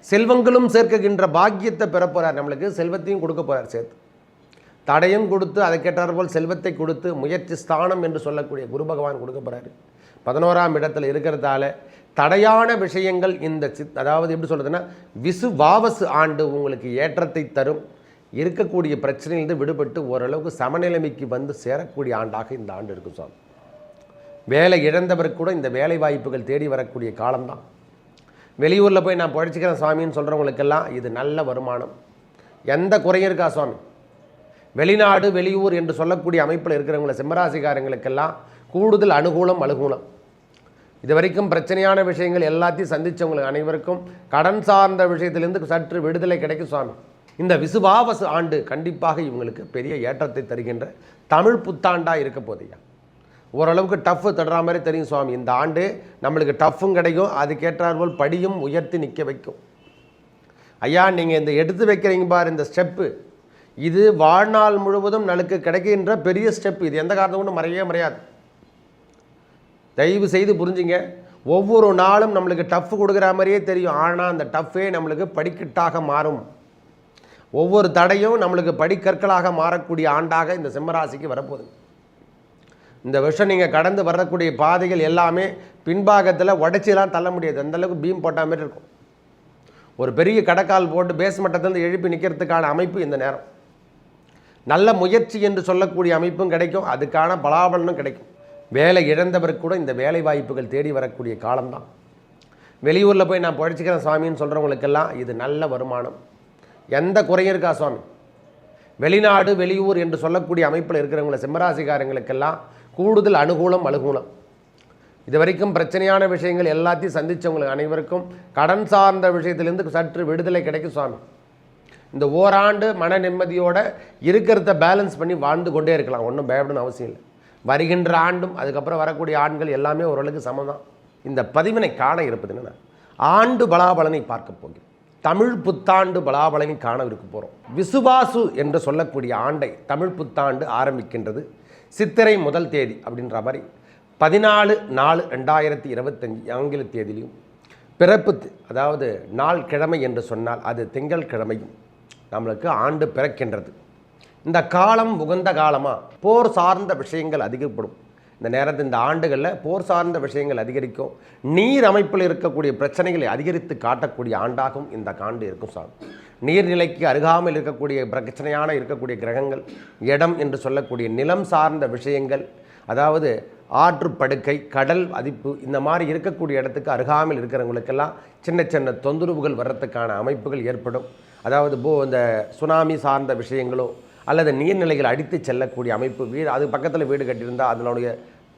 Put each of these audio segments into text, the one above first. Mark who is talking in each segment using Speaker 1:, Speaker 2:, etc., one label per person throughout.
Speaker 1: செல்வங்களும் சேர்க்குகின்ற பாக்கியத்தை பெற போகிறார். நம்மளுக்கு செல்வத்தையும் கொடுக்க போகிறார் சேர்த்து. தடையும் கொடுத்து அதை கேட்டார்போல் செல்வத்தை கொடுத்து முயற்சி ஸ்தானம் என்று சொல்லக்கூடிய குரு பகவான் கொடுக்க போகிறாரு. 11ஆம் இடத்துல இருக்கிறதால தடையான விஷயங்கள் இந்த அதாவது எப்படி சொல்கிறதுன்னா விசுவாவசு ஆண்டு உங்களுக்கு ஏற்றத்தை தரும். இருக்கக்கூடிய பிரச்சனையிலிருந்து விடுபட்டு ஓரளவுக்கு சமநிலைமைக்கு வந்து சேரக்கூடிய ஆண்டாக இந்த ஆண்டு இருக்கும் சாமி. வேலை இழந்தவருக்கு கூட இந்த வேலை வாய்ப்புகள் தேடி வரக்கூடிய காலம்தான். வெளியூரில் போய் நான் பழச்சிக்கிறேன் சுவாமின்னு சொல்கிறவங்களுக்கெல்லாம் இது நல்ல வருமானம், எந்த குறையும் இருக்கா சுவாமி. வெளிநாடு வெளியூர் என்று சொல்லக்கூடிய அமைப்பில் இருக்கிறவங்கள சிம்மராசிக்காரங்களுக்கெல்லாம் கூடுதல் அனுகூலம் அனுகூலம். இது வரைக்கும் பிரச்சனையான விஷயங்கள் எல்லாத்தையும் சந்தித்தவங்களுக்கு அனைவருக்கும் கடன் சார்ந்த விஷயத்திலிருந்து சற்று விடுதலை கிடைக்கும் சுவாமி. இந்த விசுவாவசு ஆண்டு கண்டிப்பாக இவங்களுக்கு பெரிய ஏற்றத்தை தருகின்ற தமிழ் புத்தாண்டாக இருக்க போதையா. ஓரளவுக்கு டஃப்பு தடுற மாதிரி தெரியும் சுவாமி. இந்த ஆண்டு நம்மளுக்கு டஃப்பும் கிடைக்கும், அதுக்கேற்றாற்போல் படியும் உயர்த்தி நிற்க வைக்கும். ஐயா நீங்கள் இந்த எடுத்து வைக்கிறீங்க பார் இந்த ஸ்டெப்பு, இது வாழ்நாள் முழுவதும் நமக்கு கிடைக்கின்ற பெரிய ஸ்டெப்பு. இது எந்த காரணம் கொண்டு மறையவே மறையாது. தயவு செய்து புரிஞ்சுங்க. ஒவ்வொரு நாளும் நம்மளுக்கு டஃப் கொடுக்குற மாதிரியே தெரியும், ஆனால் அந்த டஃப்பே நம்மளுக்கு படிக்கட்டாக மாறும். ஒவ்வொரு தடையும் நம்மளுக்கு படிக்கற்களாக மாறக்கூடிய ஆண்டாக இந்த சிம்மராசிக்கு வரப்போகுது. இந்த வருஷம் நீங்கள் கடந்து வரக்கூடிய பாதைகள் எல்லாமே பின்பாகத்தில் உடச்சிலாம் தள்ள முடியாது, அந்தளவுக்கு பீம் போட்ட மாதிரி இருக்கும். ஒரு பெரிய கடக்கால் போட்டு பேஸ் மட்டத்திலிருந்து எழுப்பி நிற்கிறதுக்கான அமைப்பு இந்த நேரம். நல்ல முயற்சி என்று சொல்லக்கூடிய அமைப்பும் கிடைக்கும், அதுக்கான பலாபலனும் கிடைக்கும். வேலை இழந்தவருக்கு கூட இந்த வேலை வாய்ப்புகள் தேடி வரக்கூடிய காலம்தான். வெளியூரில் போய் நான் பழச்சிக்கிறேன் சுவாமின்னு சொல்கிறவங்களுக்கெல்லாம் இது நல்ல வருமானம், எந்த குறையும் இருக்கா சுவாமி. வெளிநாடு வெளியூர் என்று சொல்லக்கூடிய அமைப்பில் இருக்கிறவங்கள சிம்மராசிக்காரங்களுக்கெல்லாம் கூடுதல் அனுகூலம் அனுகூலம். இது வரைக்கும் பிரச்சனையான விஷயங்கள் எல்லாத்தையும் சந்தித்தவங்களுக்கு அனைவருக்கும் கடன் சார்ந்த விஷயத்திலேருந்து சற்று விடுதலை கிடைக்கும் சுவாமி. இந்த ஓராண்டு மன நிம்மதியோடு இருக்கிறத பேலன்ஸ் பண்ணி வாழ்ந்து கொண்டே இருக்கலாம், ஒன்றும் பயப்படணும் அவசியம் இல்லை. வருகின்ற ஆண்டும் அதுக்கப்புறம் வரக்கூடிய ஆண்கள் எல்லாமே ஓரளவுக்கு சமம். இந்த பதிவினை காண இருப்பது என்னென்னா ஆண்டு பலாபலனை பார்க்க போகிறோம். தமிழ் புத்தாண்டு பலாபலனை காண இருக்க போகிறோம். விசுவாசு என்று சொல்லக்கூடிய ஆண்டை தமிழ் புத்தாண்டு ஆரம்பிக்கின்றது சித்திரை 1 தேதி அப்படின்ற மாதிரி 14/4/2025 ஆங்கில தேதியிலையும் பிறப்பு அதாவது நாள் கிழமை என்று சொன்னால் அது திங்கள் கிழமையும் நம்மளுக்கு ஆண்டு பிறக்கின்றது. இந்த காலம் உகந்த காலமாக போர் சார்ந்த விஷயங்கள் அதிகப்படும். இந்த நேரத்தில் இந்த ஆண்டுகளில் போர் சார்ந்த விஷயங்கள் அதிகரிக்கும். நீர் அமைப்பில் இருக்கக்கூடிய பிரச்சனைகளை அதிகரித்து காட்டக்கூடிய ஆண்டாகவும் இந்த ஆண்டு இருக்கும் சார். நீர்நிலைக்கு அருகாமல் இருக்கக்கூடிய பிரச்சனையான இருக்கக்கூடிய கிரகங்கள், இடம் என்று சொல்லக்கூடிய நிலம் சார்ந்த விஷயங்கள், அதாவது ஆற்று படுக்கை, கடல் அதிப்பு, இந்த மாதிரி இருக்கக்கூடிய இடத்துக்கு அருகாமல் இருக்கிறவங்களுக்கெல்லாம் சின்ன சின்ன தொந்தரவுகள் வர்றதுக்கான அமைப்புகள் ஏற்படும். அதாவது இந்த சுனாமி சார்ந்த விஷயங்களோ அல்லது நீர்நிலைகள் அடித்து செல்லக்கூடிய அமைப்பு, வீடு அது பக்கத்தில் வீடு கட்டியிருந்தால் அதனுடைய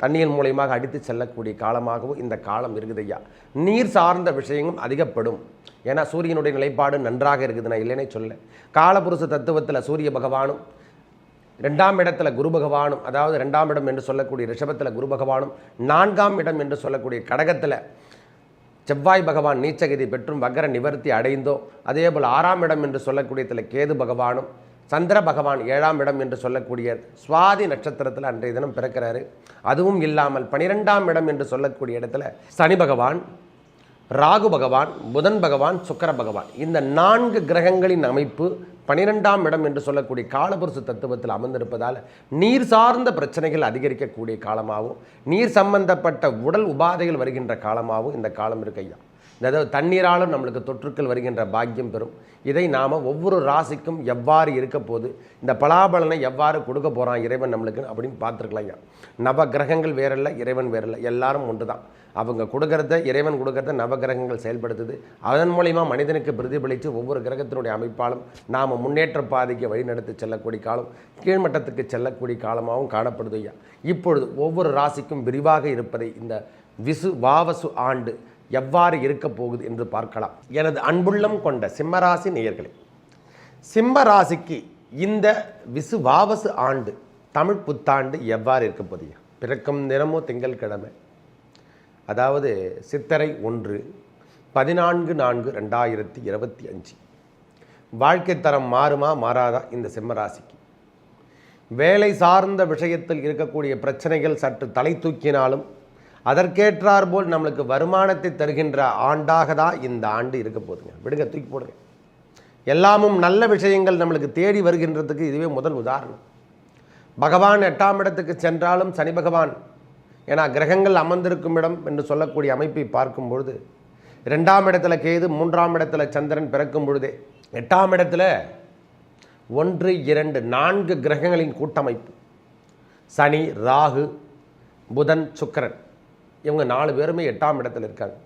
Speaker 1: தண்ணீர் மூலயமாக அடித்து செல்லக்கூடிய காலமாகவும் இந்த காலம் இருக்குதுய்யா. நீர் சார்ந்த விஷயங்களும் அதிகப்படும். ஏன்னா சூரியனுடைய நிலைப்பாடு நன்றாக இருக்குது, நான் இல்லைன்னே சொல்ல. காலபுருஷ தத்துவத்தில் சூரிய பகவானும் 2ஆம் இடத்துல குரு பகவானும், அதாவது 2ஆம் இடம் என்று சொல்லக்கூடிய ரிஷபத்தில் குரு பகவானும், 4ஆம் இடம் என்று சொல்லக்கூடிய கடகத்தில் செவ்வாய் பகவான் நீச்சகதி பெற்றும் வக்கர நிவர்த்தி அடைந்தோ, அதே போல் 6ஆம் இடம் என்று சொல்லக்கூடியத்தில் கேது பகவானும், சந்திர பகவான் 7ஆம் இடம் என்று சொல்லக்கூடிய சுவாதி நட்சத்திரத்தில் அன்றைய தினம் பிறக்கிறாரு. அதுவும் இல்லாமல் 12ஆம் இடம் என்று சொல்லக்கூடிய இடத்துல சனி பகவான், ராகு பகவான், புதன் பகவான், சுக்கிர பகவான், இந்த 4 கிரகங்களின் அமைப்பு 12ஆம் இடம் என்று சொல்லக்கூடிய காலபுருஷ தத்துவத்தில் அமர்ந்திருப்பதால் நீர் சார்ந்த பிரச்சனைகள் அதிகரிக்கக்கூடிய காலமாகவும் நீர் சம்பந்தப்பட்ட உடல் உபாதைகள் வருகின்ற காலமாகவும் இந்த காலம் இருக்கையா. அதாவது தண்ணீராலும் நம்மளுக்கு தொற்றுக்கள் வருகின்ற பாக்கியம் பெறும். இதை நாம் ஒவ்வொரு ராசிக்கும் எவ்வாறு இருக்க போது, இந்த பலாபலனை எவ்வாறு கொடுக்க போகிறான் இறைவன் நம்மளுக்கு அப்படின்னு பார்த்துருக்கலாம்யா. நவ கிரகங்கள் வேறில்லை, இறைவன் வேறில்லை, எல்லாரும் ஒன்று தான். அவங்க கொடுக்கறத, இறைவன் கொடுக்கறத நவகிரகங்கள் செயல்படுத்துது. அதன் மூலிமா மனிதனுக்கு பிரதிபலித்து ஒவ்வொரு கிரகத்தினுடைய அமைப்பாலும் நாம் முன்னேற்ற பாதைக்கு வழிநடத்தி செல்லக்கூடிய காலம், கீழ்மட்டத்துக்கு செல்லக்கூடிய காலமாகவும் காணப்படுது ஐயா. இப்பொழுது ஒவ்வொரு ராசிக்கும் விரிவாக இருப்பதை இந்த விசுவாவசு ஆண்டு எவ்வாறு இருக்க போகுது என்று பார்க்கலாம். எனது அன்புள்ளம் கொண்ட சிம்மராசி நேயர்களே, சிம்மராசிக்கு இந்த விசுவாவசு ஆண்டு தமிழ் புத்தாண்டு எவ்வாறு இருக்க போகுது? பிறக்கும் தினமும் திங்கட்கிழமை, அதாவது சித்திரை 1/14/2025. வாழ்க்கை தரம் மாறுமா மாறாதா? இந்த சிம்மராசிக்கு வேலை சார்ந்த விஷயத்தில் இருக்கக்கூடிய பிரச்சனைகள் சற்று தலை தூக்கினாலும் அதற்கேற்றார் போல் நம்மளுக்கு வருமானத்தை தருகின்ற ஆண்டாக தான் இந்த ஆண்டு இருக்க போதுங்க. விடுங்க, தூக்கி போடுங்க. எல்லாமும் நல்ல விஷயங்கள் நம்மளுக்கு தேடி வருகின்றதுக்கு இதுவே முதல் உதாரணம். பகவான் 8ஆம் இடத்துக்கு சென்றாலும் சனி பகவான், ஏன்னா கிரகங்கள் அமர்ந்திருக்கும் இடம் என்று சொல்லக்கூடிய அமைப்பை பார்க்கும் பொழுது 2ஆம் இடத்துல கேது, 3ஆம் இடத்துல சந்திரன் பிறக்கும் பொழுதே 8ஆம் இடத்துல 1, 2, 4 கிரகங்களின் கூட்டமைப்பு. சனி, ராகு, புதன், சுக்கிரன், இவங்க 4 பேருமே 8ஆம் இடத்துல இருக்காங்க.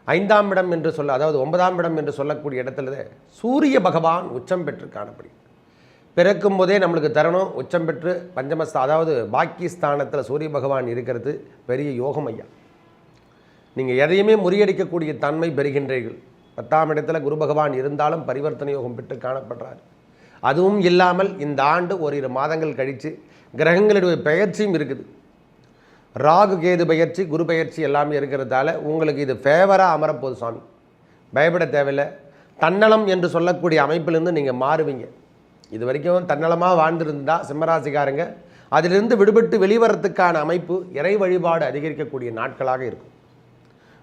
Speaker 1: 5ஆம் இடம் என்று சொல்ல, அதாவது 9ஆம் இடம் என்று சொல்லக்கூடிய இடத்துல சூரிய பகவான் உச்சம் பெற்று காணப்படி. பிறக்கும் போதே நம்மளுக்கு தரணும் உச்சம் பெற்று அதாவது பாக்கியஸ்தானத்தில் சூரிய பகவான் இருக்கிறது பெரிய யோகம் ஐயா. நீங்கள் எதையுமே முறியடிக்கக்கூடிய தன்மை பெறுகின்றீர்கள். 10ஆம் இடத்துல குரு பகவான் இருந்தாலும் பரிவர்த்தனை யோகம் பெற்று காணப்படுறார். அதுவும் இல்லாமல் இந்த ஆண்டு ஓரிரு மாதங்கள் கழித்து கிரகங்களுடைய பெயர்ச்சியும் இருக்குது. ராகு கேது பெயர்ச்சி, குரு பெயர்ச்சி எல்லாமே இருக்கிறதால உங்களுக்கு இது ஃபேவராக அமரப்போகுது சுவாமி. பயப்பட தேவையில்லை. தன்னலம் என்று சொல்லக்கூடிய அமைப்பிலிருந்து நீங்கள் மாறுவீங்க. இது வரைக்கும் தன்னலமாக வாழ்ந்திருந்தா சிம்மராசிக்காரங்க அதிலிருந்து விடுபட்டு வெளிவரத்துக்கான அமைப்பு, இறை வழிபாடு அதிகரிக்கக்கூடிய நாட்களாக இருக்கும்.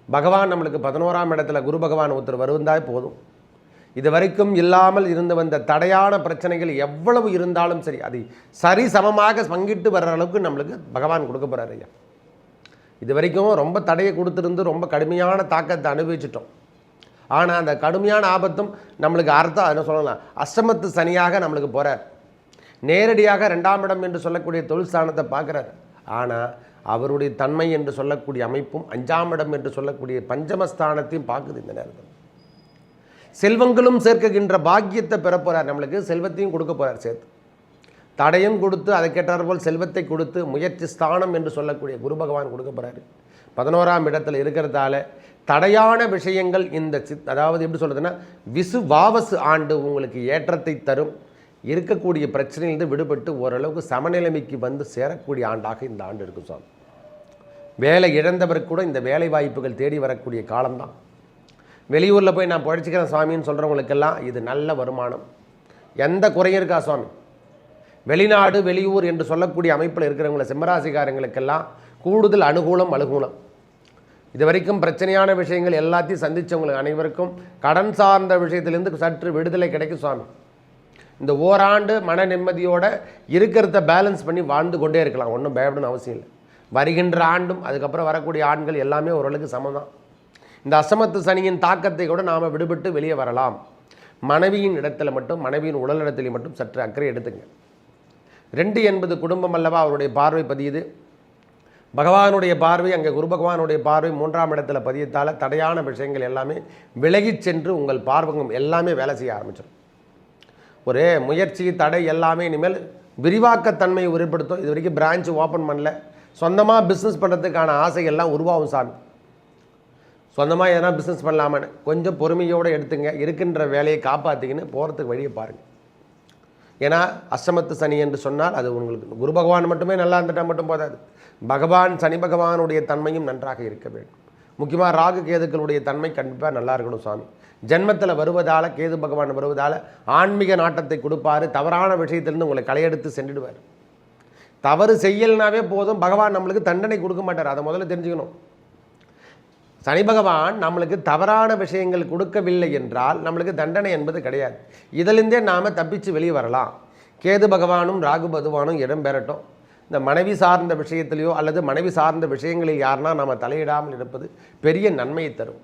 Speaker 1: பகவான் நம்மளுக்கு 11ஆம் இடத்துல குரு பகவான் ஒருத்தர் வருவதாய் போதும். இது வரைக்கும் இல்லாமல் இருந்து வந்த தடையான பிரச்சனைகள் எவ்வளவு இருந்தாலும் சரி, அதை சரி சமமாக பங்கிட்டு வர்ற அளவுக்கு நம்மளுக்கு பகவான் கொடுக்க போகிறார் ஐயா. இது வரைக்கும் ரொம்ப தடையை கொடுத்துருந்து ரொம்ப கடுமையான தாக்கத்தை அனுபவிச்சிட்டோம். ஆனால் அந்த கடுமையான ஆபத்தும் நம்மளுக்கு என்ன சொல்லலாம், அஷ்டமத்து சனியாக நம்மளுக்கு போகிறார். நேரடியாக 2ஆம் இடம் என்று சொல்லக்கூடிய தொழில் ஸ்தானத்தை பார்க்குறார். ஆனால் அவருடைய தன்மை என்று சொல்லக்கூடிய அமைப்பும் 5ஆம் இடம் என்று சொல்லக்கூடிய பஞ்சமஸ்தானத்தையும் பார்க்குது. இந்த நேரத்தில் செல்வங்களும் சேர்க்கின்ற பாக்கியத்தை பெற போகிறார். நம்மளுக்கு செல்வத்தையும் கொடுக்க போகிறார் சேர்த்து. தடையும் கொடுத்து அதை கேட்டார் போல் செல்வத்தை கொடுத்து முயற்சி ஸ்தானம் என்று சொல்லக்கூடிய குரு பகவான் கொடுக்க போகிறாரு. 11ஆம் இடத்துல இருக்கிறதால தடையான விஷயங்கள் இந்த அதாவது எப்படி சொல்கிறதுன்னா வாவசு ஆண்டு உங்களுக்கு ஏற்றத்தை தரும். இருக்கக்கூடிய பிரச்சனையிலிருந்து விடுபட்டு ஓரளவுக்கு சமநிலைமைக்கு வந்து சேரக்கூடிய ஆண்டாக இந்த ஆண்டு இருக்கும் சாமி. வேலை இழந்தவருக்கு கூட இந்த வேலை வாய்ப்புகள் தேடி வரக்கூடிய காலம்தான். வெளியூரில் போய் நான் பழச்சிக்கிறேன் சுவாமின்னு சொல்கிறவங்களுக்கெல்லாம் இது நல்ல வருமானம், எந்த குறையும் இருக்கா சுவாமி. வெளிநாடு வெளியூர் என்று சொல்லக்கூடிய அமைப்பில் இருக்கிறவங்கள சிம்மராசிக்காரங்களுக்கெல்லாம் கூடுதல் அனுகூலம். இது வரைக்கும் பிரச்சனையான விஷயங்கள் எல்லாத்தையும் சந்தித்தவங்களுக்கு அனைவருக்கும் கடன் சார்ந்த விஷயத்திலேருந்து சற்று விடுதலை கிடைக்கும் சுவாமி. இந்த ஓராண்டு மன நிம்மதியோடு இருக்கிறத பேலன்ஸ் பண்ணி வாழ்ந்து கொண்டே இருக்கலாம். ஒன்றும் பயப்படணும் அவசியம் இல்லை. வருகின்ற ஆண்டும் அதுக்கப்புறம் வரக்கூடிய ஆண்கள் எல்லாமே ஓரளவுக்கு சமம். இந்த அசமத்து சனியின் தாக்கத்தை கூட நாம் விடுபட்டு வெளியே வரலாம். மனைவியின் இடத்துல மட்டும், மனைவியின் உடல் இடத்துல மட்டும் சற்று அக்கறை எடுத்துங்க. 2 என்பது குடும்பம் அல்லவா, அவருடைய பார்வை பதியுது. பகவானுடைய பார்வை, அங்கே குரு பகவானுடைய பார்வை 3ஆம் இடத்துல பதியத்தால் தடையான விஷயங்கள் எல்லாமே விலகி சென்று உங்கள் பார்வகம் எல்லாமே வேலை செய்ய ஆரம்பிச்சிடும். ஒரு முயற்சி தடை எல்லாமே இனிமேல் விரிவாக்கத்தன்மையை உருப்படுத்தும். இது வரைக்கும் பிரான்ச் ஓப்பன் பண்ணல, சொந்தமாக பிஸ்னஸ் பண்ணுறதுக்கான ஆசைகள்லாம் உருவாகும் சாமி. சொந்தமாக எதனா பிஸ்னஸ் பண்ணலாமான்னு கொஞ்சம் பொறுமையோடு எடுத்துங்க. இருக்கின்ற வேலையை காப்பாற்றிக்கின்னு போகிறதுக்கு வழியை பாருங்கள். ஏன்னா அஷ்டமத்து சனி என்று சொன்னால் அது உங்களுக்கு குரு பகவான் மட்டுமே நல்லா இருந்துட்டால் மட்டும் போதாது. பகவான் சனி பகவானுடைய தன்மையும் நன்றாக இருக்க வேண்டும். முக்கியமாக ராகு கேதுக்களுடைய தன்மை கண்டிப்பாக நல்லா இருக்கணும் சுவாமி. ஜென்மத்தில் வருவதால், கேது பகவான் வருவதால் ஆன்மீக நாட்டத்தை கொடுப்பார். தவறான விஷயத்திலிருந்து உங்களை களையெடுத்து சென்றுடுவார். தவறு செய்யலைனாவே போதும், பகவான் நம்மளுக்கு தண்டனை கொடுக்க மாட்டார். அதை முதல்ல தெரிஞ்சுக்கணும். சனி பகவான் நம்மளுக்கு தவறான விஷயங்கள் கொடுக்கவில்லை என்றால் நம்மளுக்கு தண்டனை என்பது கிடையாது. இதிலிருந்தே நாம் தப்பிச்சு வெளியே வரலாம். கேது பகவானும் ராகு பகவானும் இடம் பெறட்டும். இந்த மனைவி சார்ந்த விஷயத்திலையோ அல்லது மனைவி சார்ந்த விஷயங்களில் யாருன்னா நம்ம தலையிடாமல் இருப்பது பெரிய நன்மையை தரும்.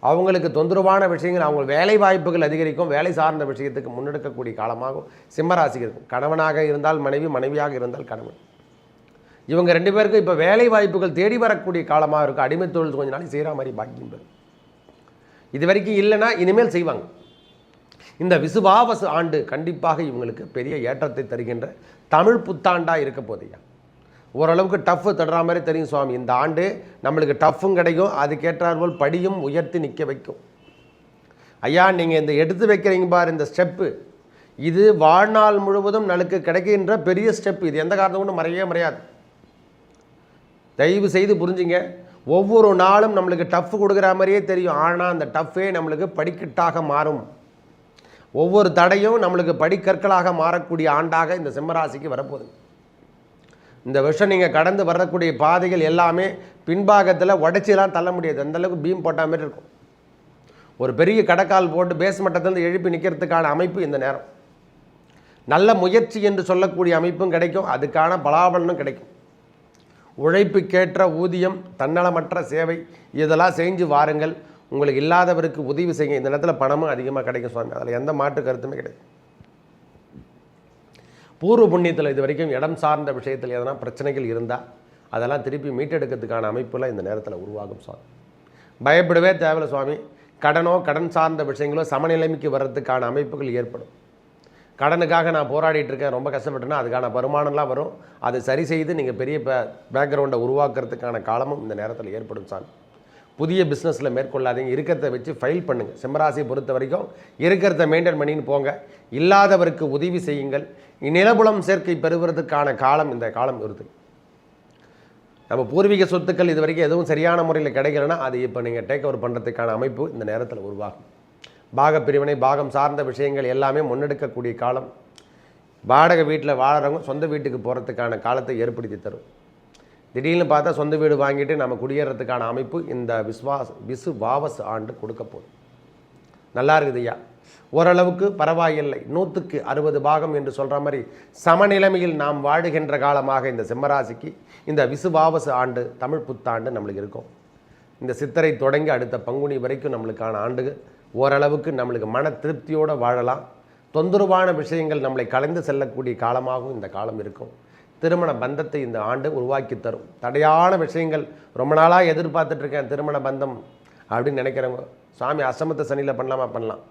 Speaker 1: அவங்களுக்கு தொந்தரவான விஷயங்கள், அவங்க வேலை வாய்ப்புகள் அதிகரிக்கும். வேலை சார்ந்த விஷயத்துக்கு முன்னெடுக்கக்கூடிய காலமாகும் சிம்மராசிக்கு இருக்கும். கணவனாக இருந்தால் மனைவி, மனைவியாக இருந்தால் கணவன், இவங்க 2 பேருக்கும் இப்போ வேலை வாய்ப்புகள் தேடி வரக்கூடிய காலமாக இருக்கும். அடிமை தொழில் கொஞ்ச நாளைக்கு செய்கிற மாதிரி பாக்கியம் பெறும். இது வரைக்கும் இல்லைன்னா இனிமேல் செய்வாங்க. இந்த விசுவாவசு ஆண்டு கண்டிப்பாக இவங்களுக்கு பெரிய ஏற்றத்தை தருகின்ற தமிழ் புத்தாண்டாக இருக்க போதையா. ஓரளவுக்கு டஃப்பு தடுற மாதிரி தெரியும் சுவாமி. இந்த ஆண்டு நம்மளுக்கு டஃப்பும் கிடைக்கும், அதுக்கேற்றாற்போல் படியும் உயர்த்தி நிற்க வைக்கும். ஐயா நீங்கள் இந்த எடுத்து வைக்கிறீங்க பார், இந்த ஸ்டெப்பு, இது வாழ்நாள் முழுவதும் நமக்கு கிடைக்கின்ற பெரிய ஸ்டெப். இது எந்த காரணம் கொண்டு மறையாது. தயவு செய்து புரிஞ்சுங்க. ஒவ்வொரு நாளும் நம்மளுக்கு டஃப் கொடுக்குற மாதிரியே தெரியும், ஆனால் அந்த டஃப்பே நம்மளுக்கு படிக்கட்டாக மாறும். ஒவ்வொரு தடையும் நம்மளுக்கு படிக்கற்களாக மாறக்கூடிய ஆண்டாக இந்த சிம்மராசிக்கு வரப்போகுது. இந்த வருஷம் நீங்கள் கடந்து வரக்கூடிய பாதைகள் எல்லாமே பின்பாகத்தில் உடச்சிலாம் தள்ள முடியாது, அந்தளவுக்கு பீம் போட்ட மாதிரி இருக்கும். ஒரு பெரிய கடக்கால் போட்டு பேஸ் மட்டத்திலிருந்து எழுப்பி நிற்கிறதுக்கான அமைப்பு இந்த நேரம். நல்ல முயற்சி என்று சொல்லக்கூடிய அமைப்பும் கிடைக்கும், அதுக்கான பலாபலனும் கிடைக்கும். உழைப்புக்கேற்ற ஊதியம், தன்னலமற்ற சேவை, இதெல்லாம் செஞ்சு வாருங்கள். உங்களுக்கு இல்லாதவருக்கு உதவி செய்யுங்க. இந்த நேரத்தில் பணமும் அதிகமாக கிடைக்கும் சுவாமி, அதில் எந்த மாற்று கருத்துமே கிடையாது. பூர்வ புண்ணியத்தில் இது வரைக்கும் இடம் சார்ந்த விஷயத்தில் எதனா பிரச்சனைகள் இருந்தால் அதெல்லாம் திருப்பி மீட்டெடுக்கிறதுக்கான அமைப்புலாம் இந்த நேரத்தில் உருவாகும் சுவாமி. பயப்படவே தேவையில்லை சுவாமி. கடனோ கடன் சார்ந்த விஷயங்களோ சமநிலைமைக்கு வர்றதுக்கான அமைப்புகள் ஏற்படும். கடனுக்காக நான் போராடிட்டு இருக்கேன், ரொம்ப கஷ்டப்பட்டேன்னா அதுக்கான வருமானம்லாம் வரும். அதை சரி செய்து நீங்கள் பெரிய பேக்ரவுண்டை உருவாக்குறதுக்கான காலமும் இந்த நேரத்தில் ஏற்படும் சாமி. புதிய பிஸ்னஸில் மேற்கொள்ளாதீங்க, இருக்கிறத வச்சு ஃபைல் பண்ணுங்கள். சிம்மராசியை பொறுத்த வரைக்கும் இருக்கிறத மெயின்டைன் பண்ணின்னு போங்க. இல்லாதவருக்கு உதவி செய்யுங்கள். நிலபுலம் சேர்க்கை பெறுவதற்கான காலம் இந்த காலம் வருது. நம்ம பூர்வீக சொத்துக்கள் இது வரைக்கும் எதுவும் சரியான முறையில் கிடைக்கலன்னா அது இப்போ நீங்கள் டேக் ஓவர் பண்ணுறதுக்கான அமைப்பு இந்த நேரத்தில் உருவாகும். பாகப்பிரிவினை, பாகம் சார்ந்த விஷயங்கள் எல்லாமே முன்னெடுக்கக்கூடிய காலம். வாடகை வீட்டில் வாழறவங்க சொந்த வீட்டுக்கு போகிறதுக்கான காலத்தை ஏற்படுத்தி தரும். திடீர்னு பார்த்தா சொந்த வீடு வாங்கிட்டு நம்ம குடியேறதுக்கான அமைப்பு இந்த விசுவாவசு ஆண்டு கொடுக்க போகுது. நல்லா இருக்குது ஐயா, ஓரளவுக்கு பரவாயில்லை. 100க்கு 60 பாகம் என்று சொல்கிற மாதிரி சமநிலைமையில் நாம் வாழுகின்ற காலமாக இந்த சிம்மராசிக்கு இந்த விசுவாவசு ஆண்டு, தமிழ் புத்தாண்டு நம்மளுக்கு இருக்கும். இந்த சித்திரை தொடங்கி அடுத்த பங்குனி வரைக்கும் நம்மளுக்கான ஆண்டுகள் ஓரளவுக்கு நம்மளுக்கு மன திருப்தியோடு வாழலாம். தொந்தரவான விஷயங்கள் நம்மளை கலைந்து செல்லக்கூடிய காலமாகவும் இந்த காலம் இருக்கும். திருமண பந்தத்தை இந்த ஆண்டு உருவாக்கி தரும். தடையான விஷயங்கள் ரொம்ப நாளாக எதிர்பார்த்துட்ருக்கேன் திருமண பந்தம் அப்படின்னு நினைக்கிறவங்க, சாமி அஷ்டமத்து சனியில் பண்ணலாமா? பண்ணலாம்.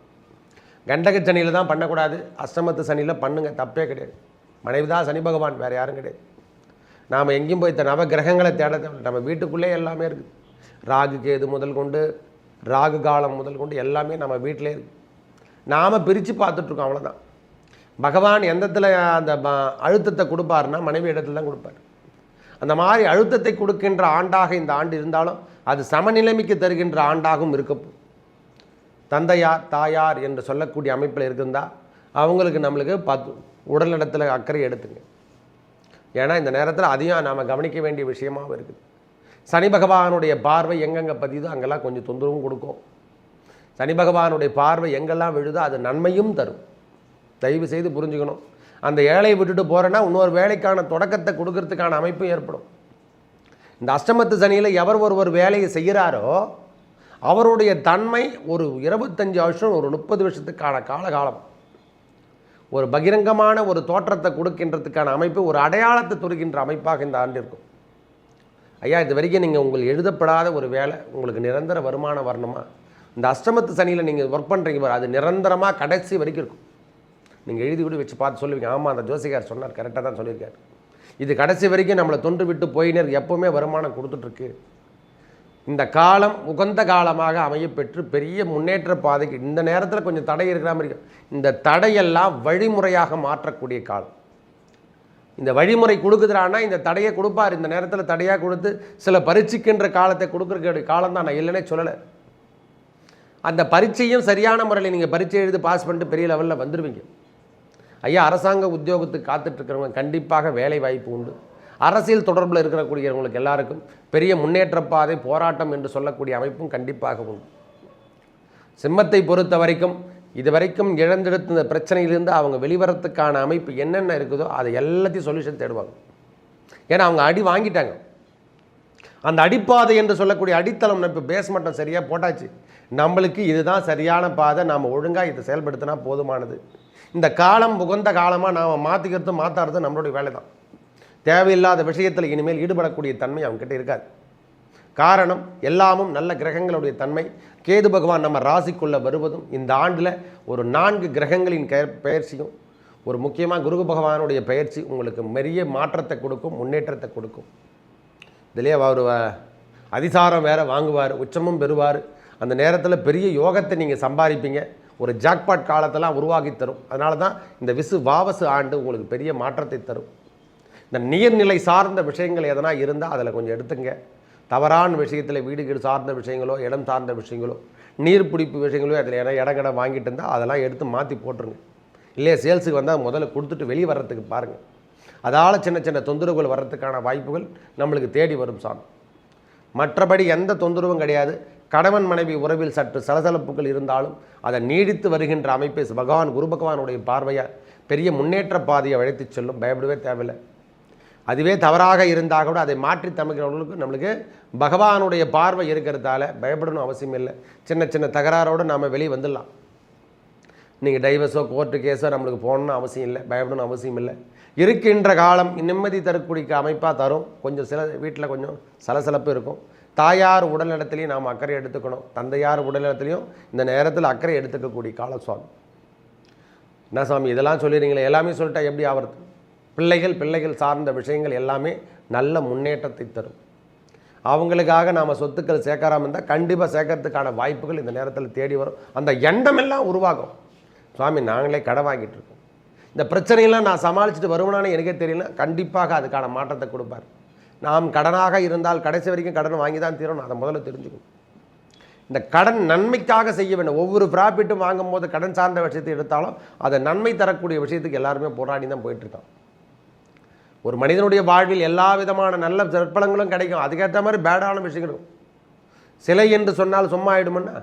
Speaker 1: கண்டக சனியில் தான் பண்ணக்கூடாது, அஷ்டமத்து சனியில் பண்ணுங்க, தப்பே கிடையாது. மனைவி தான் சனி பகவான், வேறு யாரும் கிடையாது. நாம் எங்கேயும் போய் நவ கிரகங்களை தேட நம்ம வீட்டுக்குள்ளே எல்லாமே இருக்குது. ராகு கேது முதல் கொண்டு, ராகு காலம் முதல் கொண்டு எல்லாமே நம்ம வீட்டிலே இருக்குது. நாம் பிரித்து பார்த்துட்ருக்கோம், அவ்வளோதான். பகவான் எந்தத்தில் அந்த அழுத்தத்தை கொடுப்பாருன்னா மனைவி இடத்துல தான் கொடுப்பார். அந்த மாதிரி அழுத்தத்தை கொடுக்கின்ற ஆண்டாக இந்த ஆண்டு இருந்தாலும் அது சமநிலைமைக்கு தருகின்ற ஆண்டாகவும் இருக்கும். தந்தையார் தாயார் என்று சொல்லக்கூடிய அமைப்பில் இருக்குந்தா அவங்களுக்கு நம்மளுக்கு உடல்நலத்தில் அக்கறை எடுத்துங்க. ஏன்னா இந்த நேரத்தில் அதையும் நாம் கவனிக்க வேண்டிய விஷயமாகவும் இருக்குது. சனி பகவானுடைய பார்வை எங்கெங்கே பதியுதோ அங்கெல்லாம் கொஞ்சம் தொந்தரவும் கொடுக்கும். சனி பகவானுடைய பார்வை எங்கெல்லாம் விழுதோ அது நன்மையும் தரும். தயவு செய்து புரிஞ்சுக்கணும். அந்த ஏழையை விட்டுட்டு போகிறேன்னா இன்னொரு வேலைக்கான தொடக்கத்தை கொடுக்கறதுக்கான அமைப்பும் ஏற்படும். இந்த அஷ்டமத்து சனியில் எவர் ஒருவர் வேலையை செய்கிறாரோ அவருடைய தன்மை ஒரு 25 வருஷம், ஒரு 30 வருஷத்துக்கான காலகாலம் ஒரு பகிரங்கமான ஒரு தோற்றத்தை கொடுக்கின்றதுக்கான அமைப்பு, ஒரு அடையாளத்தை தொடுகின்ற அமைப்பாக இந்த ஆண்டு இருக்கும். ஐயா, இது வரைக்கும் நீங்கள் உங்களுக்கு எழுதப்படாத ஒரு வேலை உங்களுக்கு நிரந்தர வருமானம் வரணுமா? இந்த அஷ்டமத்து சனியில் நீங்கள் ஒர்க் பண்ணுறீங்க, அது நிரந்தரமாக கடைசி வரைக்கும் இருக்கும். நீங்கள் எழுதி விட்டு வச்சு பார்த்து சொல்லுவீங்க, ஆமாம் அந்த ஜோசிகார் சொன்னார், கரெக்டாக தான் சொல்லியிருக்காரு. இது கடைசி வரைக்கும் நம்மளை தொன்று விட்டு போயினே எப்போவுமே வருமானம் கொடுத்துட்ருக்கு. இந்த காலம் உகந்த காலமாக அமையப்பெற்று பெரிய முன்னேற்ற பாதைக்கு இந்த நேரத்தில் கொஞ்சம் தடை இருக்கிற மாதிரி இருக்கும். இந்த தடையெல்லாம் வழிமுறையாக மாற்றக்கூடிய காலம். இந்த வழிமுறை கொடுக்குறான்னா இந்த தடையை கொடுப்பார். இந்த நேரத்தில் தடையாக கொடுத்து சில பரீட்சிக்கின்ற காலத்தை கொடுக்குற காலம் தான், நான் இல்லைன்னே சொல்லலை. அந்த பரீட்சையும் சரியான முறையில் நீங்கள் பரீட்சை எழுதி பாஸ் பண்ணிட்டு பெரிய லெவலில் வந்துடுவீங்க. ஐயா, அரசாங்க உத்தியோகத்துக்கு காத்துட்ருக்கிறவங்க கண்டிப்பாக வேலை வாய்ப்பு உண்டு. அரசியல் தொடர்பில் இருக்கக்கூடியவங்களுக்கு எல்லாருக்கும் பெரிய முன்னேற்ற பாதை, போராட்டம் என்று சொல்லக்கூடிய அமைப்பும் கண்டிப்பாக உண்டு. சிம்மத்தை பொறுத்த வரைக்கும் இதுவரைக்கும் இழந்தெடுத்த பிரச்சனையிலிருந்து அவங்க வெளிவரத்துக்கான அமைப்பு என்னென்ன இருக்குதோ அதை எல்லாத்தையும் சொல்யூஷன் தேடுவாங்க. ஏன்னா அவங்க அடி வாங்கிட்டாங்க. அந்த அடிப்பாதை என்று சொல்லக்கூடிய அடித்தளம் இப்போ பேஸ் மட்டும் சரியாக போட்டாச்சு. நம்மளுக்கு இதுதான் சரியான பாதை, நாம் ஒழுங்காக இதை செயல்படுத்தினா போதுமானது. இந்த காலம் உகந்த காலமாக நாம் மாற்றிக்கிறது மாற்றாடுறது நம்மளுடைய வேலை தான். தேவையில்லாத விஷயத்தில் இனிமேல் ஈடுபடக்கூடிய தன்மை அவங்ககிட்ட இருக்காது. காரணம் எல்லாமும் நல்ல கிரகங்களுடைய தன்மை. கேது பகவான் நம்ம ராசிக்குள்ளே வருவதும் இந்த ஆண்டில் ஒரு 4 கிரகங்களின் பயிற்சியும், ஒரு முக்கியமாக குரு பகவானுடைய பயிற்சி உங்களுக்கு பெரிய மாற்றத்தை கொடுக்கும், முன்னேற்றத்தை கொடுக்கும். இதுலேயே அவர் அதிசாரம் வேறு வாங்குவார், உச்சமும் பெறுவார். அந்த நேரத்தில் பெரிய யோகத்தை நீங்கள் சம்பாதிப்பீங்க. ஒரு ஜாக்பாட் காலத்தெல்லாம் உருவாக்கி தரும். அதனால தான் இந்த வாவசு ஆண்டு உங்களுக்கு பெரிய மாற்றத்தை தரும். இந்த நீர்நிலை சார்ந்த விஷயங்கள் எதனா இருந்தால் அதில் கொஞ்சம் எடுத்துங்க. தவறான விஷயத்தில் வீடு சார்ந்த விஷயங்களோ, இடம் சார்ந்த விஷயங்களோ, நீர் பிடிப்பு விஷயங்களோ அதில் ஏன்னா இடங்கடை வாங்கிட்டு இருந்தால் அதெல்லாம் எடுத்து மாற்றி போட்டுருங்க. இல்லையா, சேல்ஸுக்கு வந்தால் முதல்ல கொடுத்துட்டு வெளியே வர்றதுக்கு பாருங்கள். அதால் சின்ன சின்ன தொந்தரவுகள் வர்றதுக்கான வாய்ப்புகள் நம்மளுக்கு தேடி வரும் சாமி. மற்றபடி எந்த தொந்தரவும் கிடையாது. கணவன் மனைவி உறவில் சற்று சலசலப்புகள் இருந்தாலும் அதை நீடித்து வருகின்ற அமைப்பை பகவான் குரு பகவானுடைய பார்வையால் பெரிய முன்னேற்ற பாதையை அழைத்து செல்லும். பயப்படவே தேவையில்லை. அதுவே தவறாக இருந்தால் கூட அதை மாற்றி தமிழ்கிறவர்களுக்கு நம்மளுக்கு பகவானுடைய பார்வை இருக்கிறதால பயப்படணும் அவசியம் இல்லை. சின்ன சின்ன தகராறோடு நாம் வெளியே வந்துடலாம். நீங்கள் டைவர்ஸோ கோர்ட்டு கேஸோ நம்மளுக்கு போகணுன்னு அவசியம் இல்லை, பயப்படணும் அவசியம் இல்லை. இருக்கின்ற காலம் நிம்மதி தரக்கூடிய அமைப்பாக தரும். கொஞ்சம் சில வீட்டில் கொஞ்சம் சலசலப்பு இருக்கும். தாயார் உடல்நலத்திலையும் நாம் அக்கறை எடுத்துக்கணும். தந்தையார் உடல்நலத்திலையும் இந்த நேரத்தில் அக்கறை எடுத்துக்கக்கூடிய காலம் சுவாமி. என்ன சுவாமி இதெல்லாம் சொல்லிடுறீங்களே, எல்லாமே சொல்லிட்டா எப்படி ஆகிறது? பிள்ளைகள் சார்ந்த விஷயங்கள் எல்லாமே நல்ல முன்னேற்றத்தை தரும். அவங்களுக்காக நாம் சொத்துக்கள் சேர்க்காமல் இருந்தால் கண்டிப்பாக சேர்க்கறதுக்கான வாய்ப்புகள் இந்த நேரத்தில் தேடி வரும். அந்த எண்ணமெல்லாம் உருவாகும். சுவாமி நாங்களே கடன் வாங்கிட்டு இருக்கோம், இந்த பிரச்சனையெல்லாம் நான் சமாளிச்சுட்டு வருவனானே எனக்கே தெரியல, கண்டிப்பாக அதுக்கான மாற்றத்தை கொடுப்பார். நாம் கடனாக இருந்தால் கடைசி வரைக்கும் கடன் வாங்கி தான் தீரணும். அதை முதல்ல தெரிஞ்சுக்கணும். இந்த கடன் நன்மைக்காக செய்ய வேண்டும். ஒவ்வொரு ப்ராஃபிட்டும் வாங்கும் போது கடன் சார்ந்த விஷயத்தை எடுத்தாலும் அதை நன்மை தரக்கூடிய விஷயத்துக்கு எல்லாருமே போராடி தான் போயிட்டுருக்கோம். ஒரு மனிதனுடைய வாழ்வில் எல்லா விதமான நல்ல சிற்பலங்களும் கிடைக்கும். அதுக்கேற்ற மாதிரி பேடான விஷயங்களும். சிலை என்று சொன்னால் சும்மா ஆகிடுமுன்னா,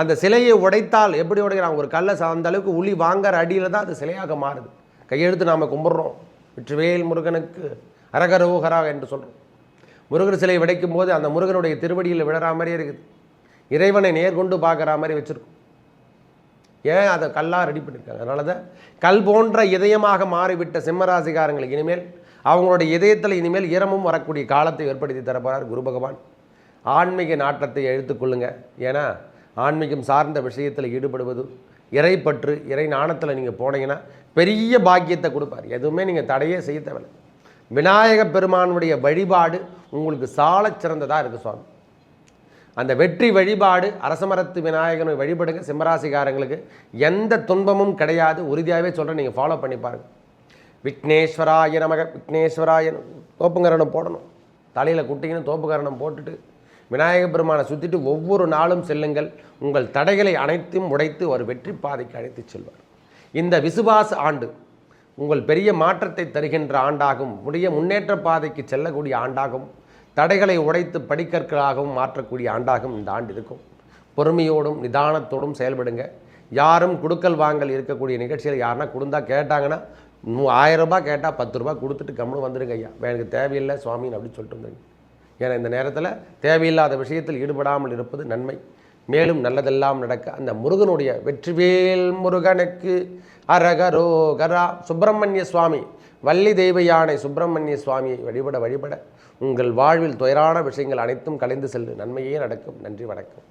Speaker 1: அந்த சிலையை உடைத்தால் எப்படி உடைக்கிறாங்க? ஒரு கல்லை அந்த அளவுக்கு உளி வாங்குற அடியில் தான் அது சிலையாக மாறுது. கையெழுத்து நாம் கும்பிட்றோம், வெற்றிவேல் முருகனுக்கு அரகரோகரா என்று சொல்கிறோம். முருகர் சிலையை உடைக்கும் போது அந்த முருகனுடைய திருவடியில் விழற மாதிரியே இருக்குது. இறைவனை நேர்கொண்டு பார்க்குற மாதிரி வச்சுருக்கோம். ஏன் அதை கல்லாக ரெடி பண்ணியிருக்காங்க? அதனால தான் கல் போன்ற இதயமாக மாறிவிட்ட சிம்மராசிகாரங்களுக்கு இனிமேல் அவங்களுடைய இதயத்தில் இனிமேல் ஈரமும் வரக்கூடிய காலத்தை ஏற்படுத்தி தரப்போகிறார் குரு பகவான். ஆன்மீக நாட்டத்தை எடுத்துக்கொள்ளுங்க. ஏன்னா ஆன்மீகம் சார்ந்த விஷயத்தில் ஈடுபடுவது, இறைப்பற்று, இறை நாணத்தில் நீங்கள் போனீங்கன்னா பெரிய பாக்கியத்தை கொடுப்பார். எதுவுமே நீங்கள் தடையே செய்ய தேவையில்லை. விநாயக பெருமானுடைய வழிபாடு உங்களுக்கு சாலச் சிறந்ததாக இருக்குது சுவாமி. அந்த வெற்றி வழிபாடு அரசமரத்து விநாயகனை வழிபடுங்க. சிம்மராசிக்காரங்களுக்கு எந்த துன்பமும் கிடையாது. உறுதியாகவே சொல்கிறேன், நீங்கள் ஃபாலோ பண்ணி பாருங்கள். விக்னேஸ்வராய நமக. விக்னேஸ்வராயன் தோப்புங்கரணம் போடணும். தலையில் குட்டிங்கன்னு தோப்புக்கரணம் போட்டுட்டு விநாயக பெருமானை சுற்றிட்டு ஒவ்வொரு நாளும் செல்லுங்கள். உங்கள் தடைகளை அனைத்தும் உடைத்து ஒரு வெற்றி பாதைக்கு அழைத்து செல்வார். இந்த விசுவாச ஆண்டு உங்கள் பெரிய மாற்றத்தை தருகின்ற ஆண்டாகும். உடைய முன்னேற்ற பாதைக்கு செல்லக்கூடிய ஆண்டாகும். தடைகளை உடைத்து படிக்கற்களாகவும் மாற்றக்கூடிய ஆண்டாகும் இந்த ஆண்டு இருக்கும். பொறுமையோடும் நிதானத்தோடும் செயல்படுங்க. யாரும் கொடுக்கல் வாங்கல் இருக்கக்கூடிய நிகழ்ச்சியில் யாருன்னா கொடுந்தா கேட்டாங்கன்னா 1000 ரூபாய் கேட்டால் 10 ரூபா கொடுத்துட்டு கம்முன்னு வந்துடுங்க. ஐயா எனக்கு தேவையில்லை சுவாமின்னு அப்படின்னு சொல்லிட்டு வந்துடுங்க. ஏன்னா இந்த நேரத்தில் தேவையில்லாத விஷயத்தில் ஈடுபடாமல் இருப்பது நன்மை. மேலும் நல்லதெல்லாம் நடக்க அந்த முருகனுடைய வெற்றிவேல் முருகனுக்கு அரகரோகரா. சுப்பிரமணிய சுவாமி, வள்ளி தெய்வ யானை சுப்பிரமணிய சுவாமியை வழிபட உங்கள் வாழ்வில் துயரான விஷயங்கள் அனைத்தும் கலைந்து செல்லும். நன்மையே நடக்கும். நன்றி, வணக்கம்.